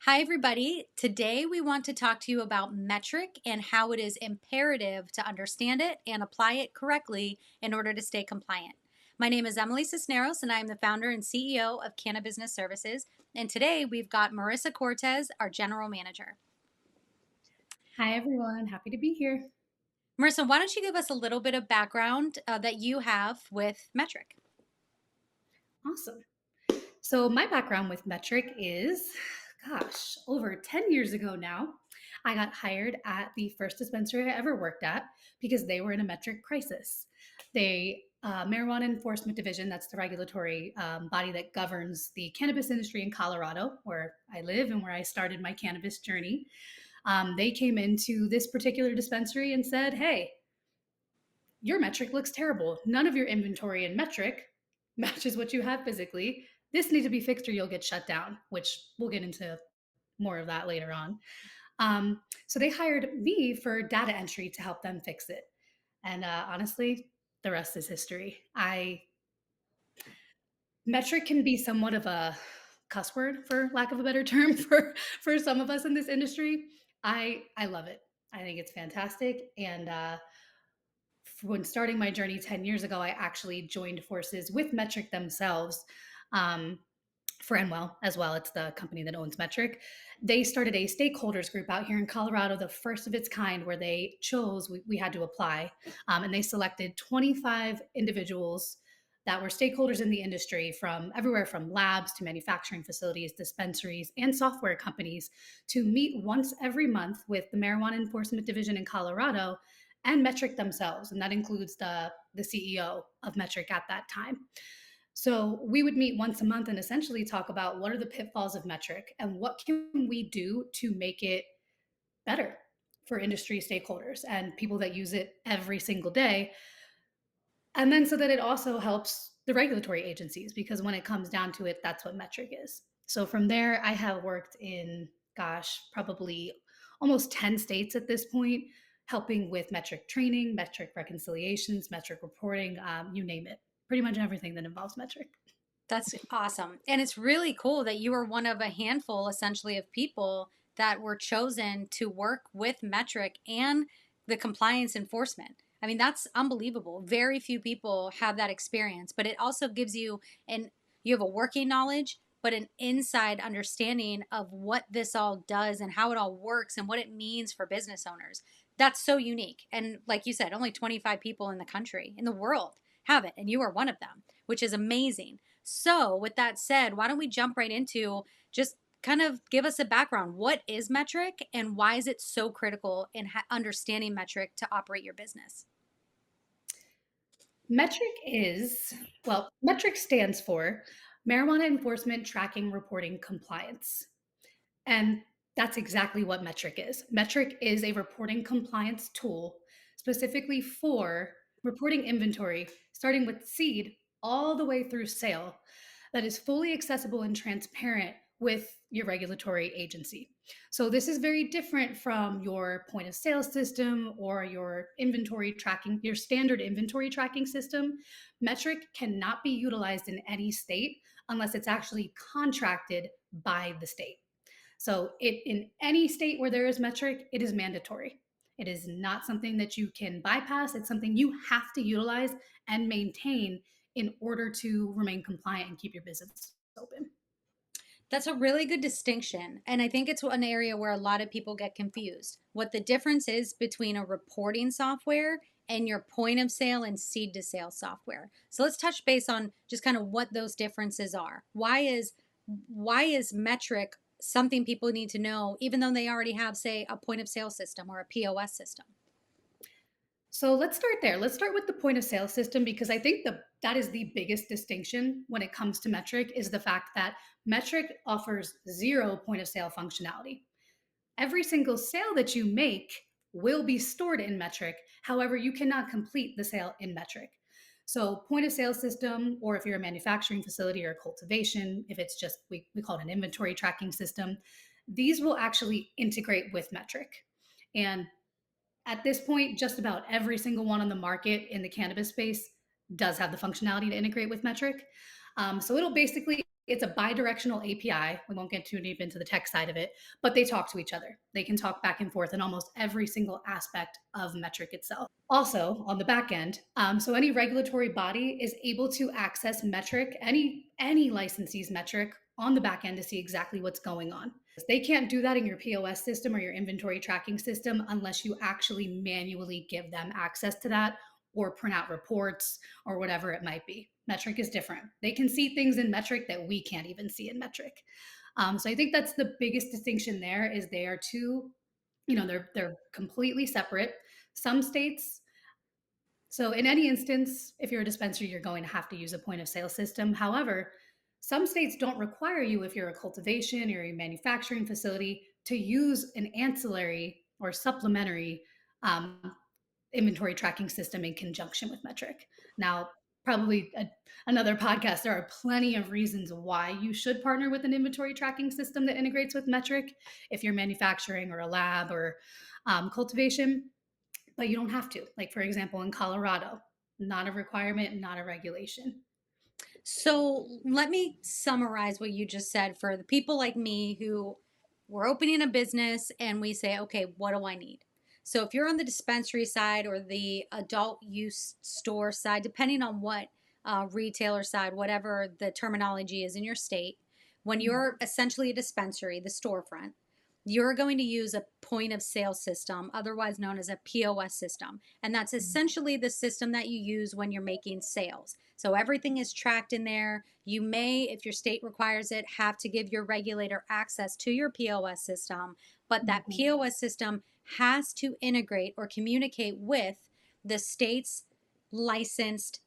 Hi, everybody. Today we want to talk to you about metric and how it is imperative to understand it and apply it correctly in order to stay compliant. My name is Emily Cisneros, and I am the founder and CEO of Canna Business Services. And today we've got Marissa Cortez, our general manager. Hi, everyone. Happy to be here. Marissa, why don't you give us a little bit of background that you have with metric? Awesome. So, my background with METRC is, over 10 years ago now. I got hired at the first dispensary I ever worked at because they were in a metric crisis. Marijuana Enforcement Division, that's the regulatory body that governs the cannabis industry in Colorado, where I live and where I started my cannabis journey. They came into this particular dispensary and said, "Hey, your metric looks terrible. None of your inventory in metric matches what you have physically. This needs to be fixed or you'll get shut down," which we'll get into more of that later on. So they hired me for data entry to help them fix it. And honestly, the rest is history. I Metric can be somewhat of a cuss word, for lack of a better term, for some of us in this industry. I love it. I think it's fantastic, and when starting my journey 10 years ago, I actually joined forces with Metric themselves. Um, for Enwell as well. It's the company that owns Metric. They started a stakeholders group out here in Colorado, the first of its kind, where they chose, we had to apply, and they selected 25 individuals that were stakeholders in the industry from everywhere from labs to manufacturing facilities, dispensaries, and software companies to meet once every month with the Marijuana Enforcement Division in Colorado and Metric themselves. And that includes the CEO of Metric at that time. So we would meet once a month and essentially talk about what are the pitfalls of metric and what can we do to make it better for industry stakeholders and people that use it every single day. And then so that it also helps the regulatory agencies, because when it comes down to it, that's what metric is. So from there, I have worked in, probably almost 10 states at this point, helping with metric training, metric reconciliations, metric reporting, you name it, pretty much everything that involves metric. That's awesome. And it's really cool that you were one of a handful, essentially, of people that were chosen to work with Metric and the compliance enforcement. I mean, that's unbelievable. Very few people have that experience, but it also gives you you have a working knowledge, but an inside understanding of what this all does and how it all works and what it means for business owners. That's so unique. And like you said, only 25 people in the country, in the world have it, and you are one of them, which is amazing. So, with that said, why don't we jump right into just kind of give us a background. What is metric and why is it so critical in understanding metric to operate your business? Metric is, metric stands for Marijuana Enforcement Tracking Reporting Compliance. And that's exactly what Metric is. Metric is a reporting compliance tool specifically for reporting inventory, starting with seed all the way through sale, that is fully accessible and transparent with your regulatory agency. So, this is very different from your point of sale system or your inventory tracking, your standard inventory tracking system. Metric cannot be utilized in any state unless it's actually contracted by the state. So in any state where there is metric, it is mandatory. It is not something that you can bypass. It's something you have to utilize and maintain in order to remain compliant and keep your business open. That's a really good distinction. And I think it's an area where a lot of people get confused. What the difference is between a reporting software and your point of sale and seed to sale software. So let's touch base on just kind of what those differences are. Why is metric something people need to know even though they already have, say, a point of sale system or a POS system? So let's start there. Let's start with the point of sale system, because I think that is the biggest distinction when it comes to metric, is the fact that metric offers zero point of sale functionality. Every single sale that you make will be stored in metric. However, you cannot complete the sale in metric. So, point of sale system, or if you're a manufacturing facility or cultivation, if it's just, we call it an inventory tracking system, these will actually integrate with metric. And at this point, just about every single one on the market in the cannabis space does have the functionality to integrate with metric. So it'll basically It's a bidirectional API. We won't get too deep into the tech side of it, but they talk to each other. They can talk back and forth in almost every single aspect of metric itself. Also, on the back end, so any regulatory body is able to access metric, any licensee's metric on the back end to see exactly what's going on. They can't do that in your POS system or your inventory tracking system unless you actually manually give them access to that or print out reports or whatever it might be. Metric is different. They can see things in metric that we can't even see in metric. So I think that's the biggest distinction there is they are two, they're completely separate. Some states, so in any instance, if you're a dispensary, you're going to have to use a point of sale system. However, some states don't require you, if you're a cultivation or a manufacturing facility, to use an ancillary or supplementary um, inventory tracking system in conjunction with metric. Now, probably another podcast, there are plenty of reasons why you should partner with an inventory tracking system that integrates with metric if you're manufacturing or a lab or cultivation, but you don't have to. Like, for example, in Colorado, not a requirement, not a regulation. So let me summarize what you just said for the people like me who we're opening a business and we say, okay, what do I need? So if you're on the dispensary side or the adult use store side, depending on what retailer side, whatever the terminology is in your state, when you're essentially a dispensary, the storefront, you're going to use a point of sale system, otherwise known as a POS system. And that's essentially the system that you use when you're making sales. So everything is tracked in there. You may, if your state requires it, have to give your regulator access to your POS system, but that Mhm. POS system has to integrate or communicate with the state's licensed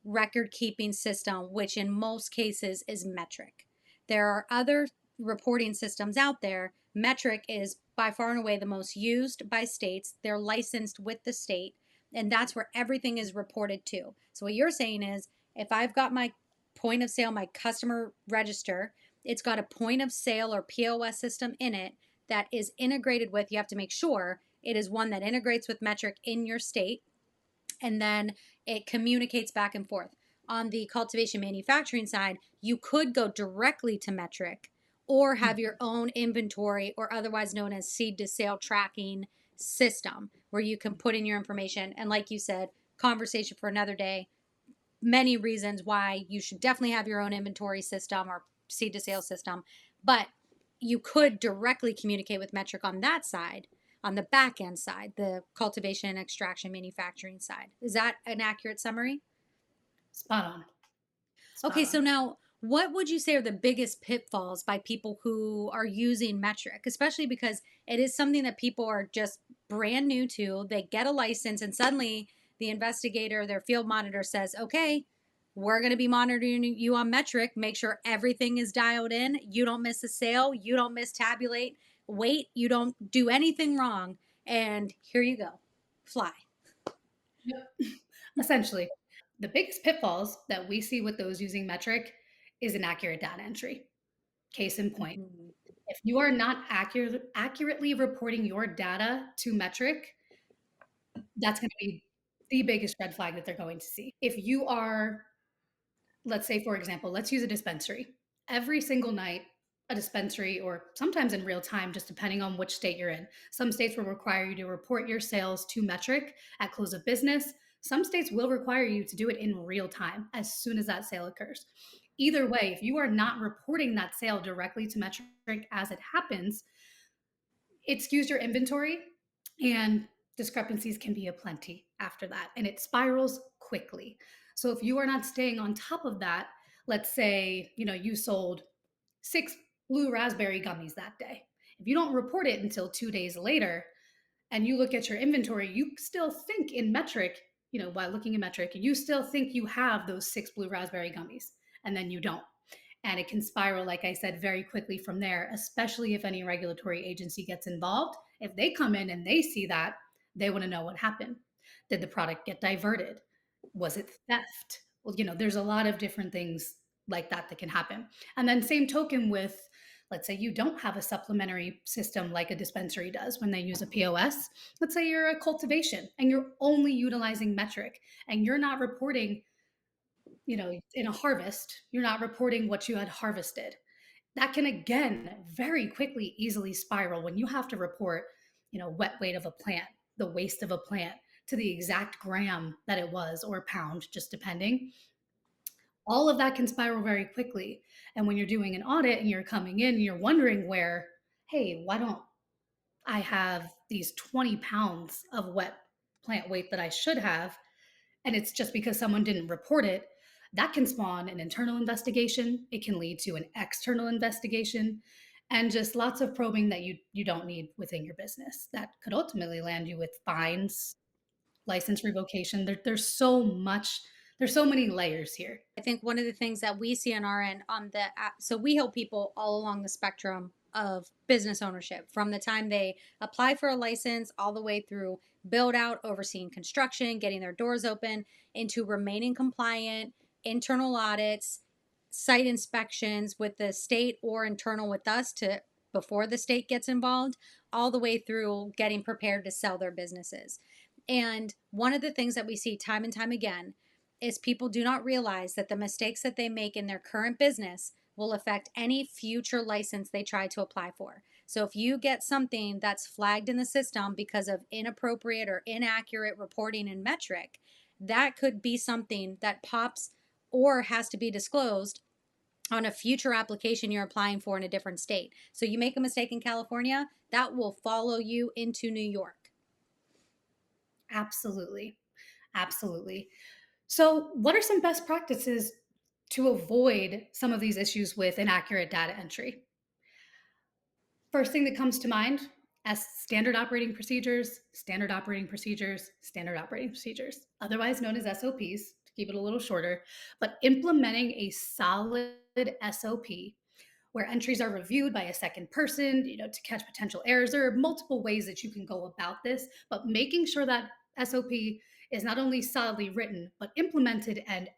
record keeping system, which in most cases is METRC. There are other reporting systems out there. METRC is by far and away the most used by states. They're licensed with the state, and that's where everything is reported to. So, what you're saying is if I've got my point of sale, my customer register, it's got a point of sale or POS system in it that is integrated with, you have to make sure it is one that integrates with METRC in your state, and then it communicates back and forth. On the cultivation manufacturing side, you could go directly to METRC or have your own inventory or otherwise known as seed to sale tracking system where you can put in your information. And like you said, conversation for another day, many reasons why you should definitely have your own inventory system or seed to sale system. But you could directly communicate with METRC on that side, on the back end side, the cultivation, extraction, manufacturing side. Is that an accurate summary? Spot on. Spot Okay, on. so now what would you say are the biggest pitfalls by people who are using METRC, especially because it is something that people are just brand new to? They get a license and suddenly the investigator, their field monitor says, okay, we're going to be monitoring you on METRC. Make sure everything is dialed in. You don't miss a sale. You don't mistabulate. Wait, you don't do anything wrong. And here you go. Fly. Yep. Essentially, the biggest pitfalls that we see with those using metric is inaccurate data entry. Case in point, Mhm. if you are not accurately reporting your data to metric, that's going to be the biggest red flag that they're going to see. If you are, let's say, for example, let's use a dispensary. Every single night, a dispensary, or sometimes in real time, just depending on which state you're in. Some states will require you to report your sales to metric at close of business. Some states will require you to do it in real time as soon as that sale occurs. Either way, if you are not reporting that sale directly to metric as it happens, it skews your inventory and discrepancies can be aplenty after that and it spirals quickly. So if you are not staying on top of that, let's say, you sold 6 blue raspberry gummies that day. If you don't report it until 2 days later and you look at your inventory, you still think in metric, while looking at metric, you still think you have those 6 blue raspberry gummies and then you don't. And it can spiral, like I said, very quickly from there, especially if any regulatory agency gets involved. If they come in and they see that, they want to know what happened. Did the product get diverted? Was it theft? Well, there's a lot of different things like that can happen. And then, same token with, let's say you don't have a supplementary system like a dispensary does when they use a POS. Let's say you're a cultivation and you're only utilizing metric and you're not reporting in a harvest, you're not reporting what you had harvested. That can again very quickly easily spiral when you have to report, wet weight of a plant, the waste of a plant to the exact gram that it was or pound, just depending. All of that can spiral very quickly. And when you're doing an audit and you're coming in and you're wondering where, hey, why don't I have these 20 pounds of wet plant weight that I should have? And it's just because someone didn't report it, that can spawn an internal investigation. It can lead to an external investigation and just lots of probing that you don't need within your business. That could ultimately land you with fines, license revocation. There's so much, there's so many layers here. I think one of the things that we see on our end on the app, so we help people all along the spectrum of business ownership from the time they apply for a license all the way through build out, overseeing construction, getting their doors open, into remaining compliant, internal audits, site inspections with the state or internal with us to before the state gets involved, all the way through getting prepared to sell their businesses. And one of the things that we see time and time again is people do not realize that the mistakes that they make in their current business will affect any future license they try to apply for. So if you get something that's flagged in the system because of inappropriate or inaccurate reporting in METRC, that could be something that pops or has to be disclosed on a future application you're applying for in a different state. So you make a mistake in California, that will follow you into New York. Absolutely. Absolutely. So, what are some best practices to avoid some of these issues with inaccurate data entry? First thing that comes to mind as standard operating procedures, standard operating procedures, standard operating procedures, otherwise known as SOPs, to keep it a little shorter, but implementing a solid SOP where entries are reviewed by a second person, to catch potential errors. There are multiple ways that you can go about this, but making sure that SOP is not only solidly written, but implemented and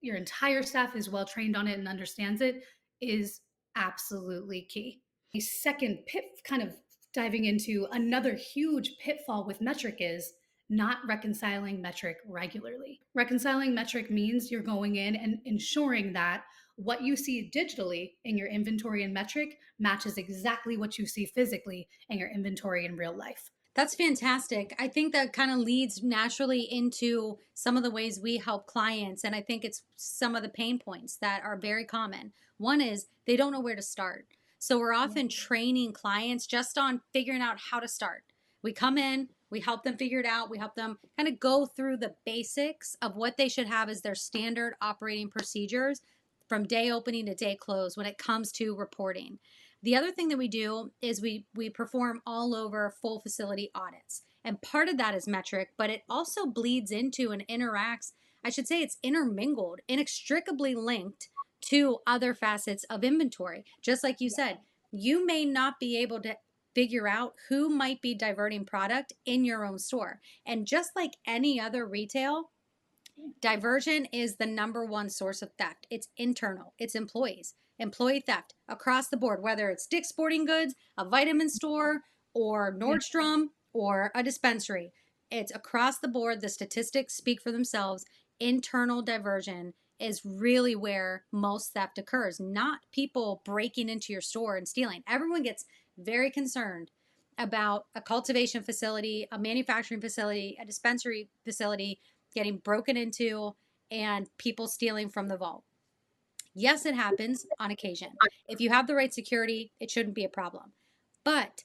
your entire staff is well trained on it and understands it is absolutely key. A second pit, kind of diving into another huge pitfall with METRC, is not reconciling METRC regularly. Reconciling METRC means you're going in and ensuring that what you see digitally in your inventory and METRC matches exactly what you see physically in your inventory in real life. That's fantastic. I think that kind of leads naturally into some of the ways we help clients. And I think it's some of the pain points that are very common. One is they don't know where to start. So we're often training clients just on figuring out how to start. We come in, we help them figure it out, we help them kind of go through the basics of what they should have as their standard operating procedures from day opening to day close when it comes to reporting. The other thing that we do is we perform all over full facility audits. And part of that is METRC, but it also bleeds into and interacts, I should say it's intermingled, inextricably linked to other facets of inventory. Just like you said, you may not be able to figure out who might be diverting product in your own store. And just like any other retail, diversion is the number one source of theft. It's internal, it's employees, employee theft across the board, whether it's Dick's Sporting Goods, a vitamin store, or Nordstrom, or a dispensary. It's across the board. The statistics speak for themselves. Internal diversion is really where most theft occurs, not people breaking into your store and stealing. Everyone gets very concerned about a cultivation facility, a manufacturing facility, a dispensary facility getting broken into and people stealing from the vault. Yes, it happens on occasion. If you have the right security, it shouldn't be a problem. But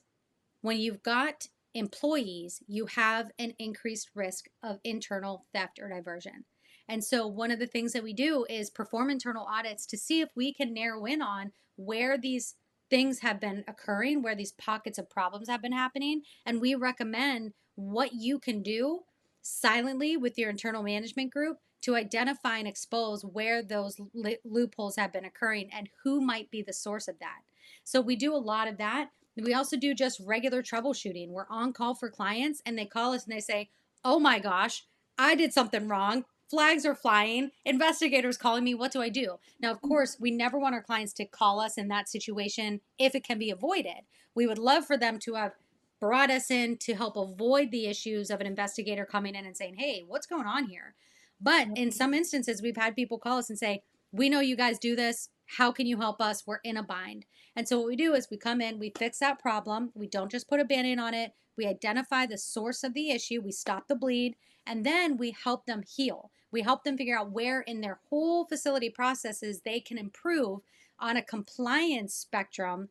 when you've got employees, you have an increased risk of internal theft or diversion. And so one of the things that we do is perform internal audits to see if we can narrow in on where these things have been occurring, where these pockets of problems have been happening. And we recommend what you can do silently with your internal management group to identify and expose where those loopholes have been occurring and who might be the source of that. So we do a lot of that. We also do just regular troubleshooting. We're on call for clients and they call us and they say, oh my gosh, I did something wrong. Flags are flying. Investigators calling me. What do I do? Now, of course, we never want our clients to call us in that situation if it can be avoided. We would love for them to have brought us in to help avoid the issues of an investigator coming in and saying, hey, what's going on here? But in some instances, we've had people call us and say, we know you guys do this. How can you help us? We're in a bind. And so what we do is we come in, we fix that problem. We don't just put a band-aid on it. We identify the source of the issue, we stop the bleed, and then we help them heal. We help them figure out where in their whole facility processes they can improve on a compliance spectrum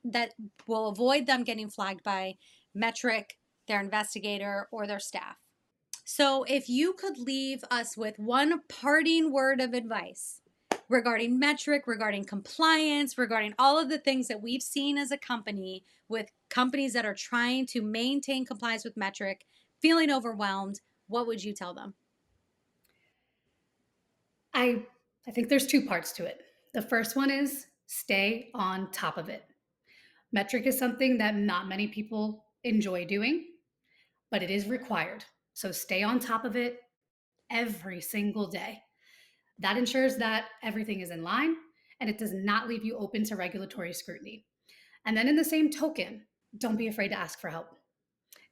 that will avoid them getting flagged by METRC, their investigator, or their staff. So, if you could leave us with one parting word of advice regarding METRC, regarding compliance, regarding all of the things that we've seen as a company with companies that are trying to maintain compliance with METRC, feeling overwhelmed, what would you tell them? I I think there's two parts to it. The first one is stay on top of it. Metric is something that not many people enjoy doing, but it is required. So stay on top of it every single day. That ensures that everything is in line and it does not leave you open to regulatory scrutiny. And then, in the same token, don't be afraid to ask for help.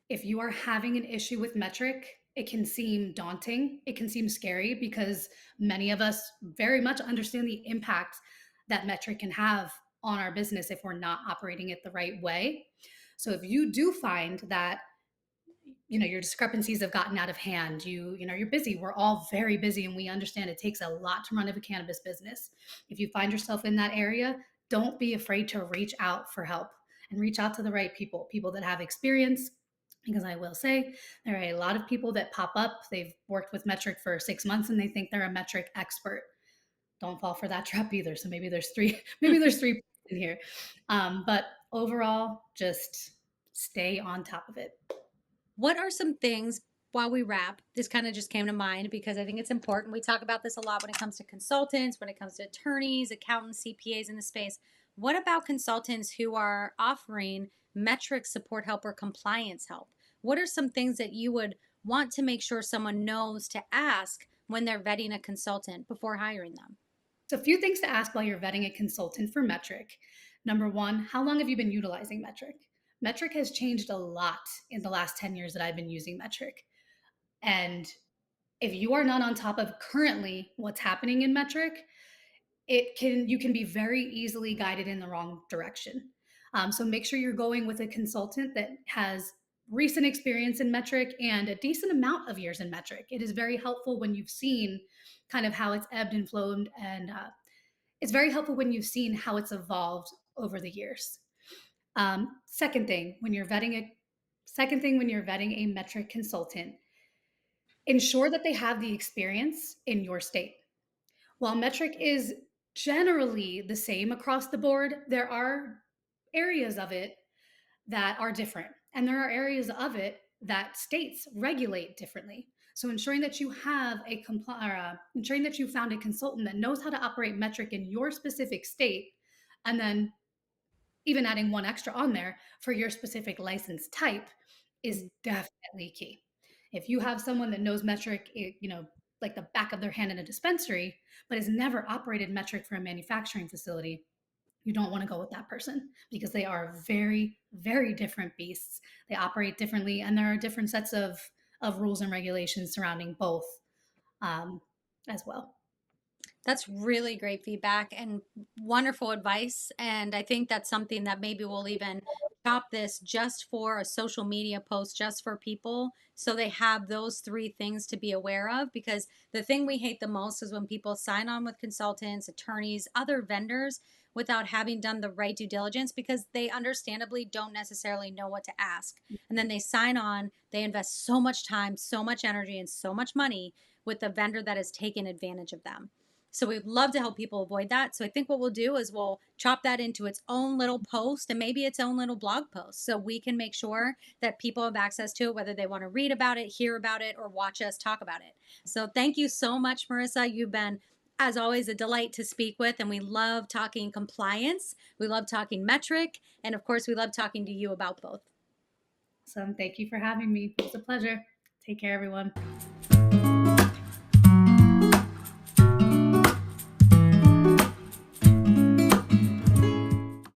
If you are having an issue with metric, it can seem daunting. It can seem scary because many of us very much understand the impact that metric can have on our business if we're not operating it the right way. So if you do find that your discrepancies have gotten out of hand, you're busy, we're all very busy, and we understand it takes a lot to run a cannabis business. If you find yourself in that area, don't be afraid to reach out for help and reach out to the right people that have experience, because I will say there are a lot of people that pop up. They've worked with metric for 6 months and they think they're a metric expert. Don't fall for that trap either. So maybe there's three maybe there's three in here. But overall, just stay on top of it. What are some things while we wrap? This kind of just came to mind because I think it's important. We talk about this a lot when it comes to consultants, when it comes to attorneys, accountants, CPAs in the space. What about consultants who are offering metric support help or compliance help? What are some things that you would want to make sure someone knows to ask when they're vetting a consultant before hiring them? So, a few things to ask while you're vetting a consultant for metric. Number one, how long have you been utilizing metric? Metric has changed a lot in the last 10 years that I've been using metric. And if you are not on top of currently what's happening in metric, you can be very easily guided in the wrong direction. So make sure you're going with a consultant that has recent experience in metric and a decent amount of years in metric. It is very helpful when you've seen kind of how it's ebbed and flowed, and it's very helpful when you've seen how it's evolved over the years. Second thing, when you're vetting a metric consultant, ensure that they have the experience in your state. While metric is generally the same across the board, there are areas of it that are different. And there are areas of it that states regulate differently. So ensuring that you have ensuring that you found a consultant that knows how to operate metric in your specific state, and then even adding one extra on there for your specific license type is definitely key. If you have someone that knows metric, like the back of their hand in a dispensary, but has never operated metric for a manufacturing facility, you don't want to go with that person because they are very, very different beasts. They operate differently, and there are different sets of rules and regulations surrounding both as well. That's really great feedback and wonderful advice. And I think that's something that maybe we'll even chop this just for a social media post, just for people. So they have those three things to be aware of. Because the thing we hate the most is when people sign on with consultants, attorneys, other vendors without having done the right due diligence because they understandably don't necessarily know what to ask. And then they sign on, they invest so much time, so much energy, and so much money with the vendor that has taken advantage of them. So we'd love to help people avoid that. So I think what we'll do is we'll chop that into its own little post and maybe its own little blog post so we can make sure that people have access to it, whether they want to read about it, hear about it, or watch us talk about it. So thank you so much, Marissa. You've been, as always, a delight to speak with, and we love talking compliance. We love talking metric, and of course, we love talking to you about both. So thank you for having me. It was a pleasure. Take care, everyone.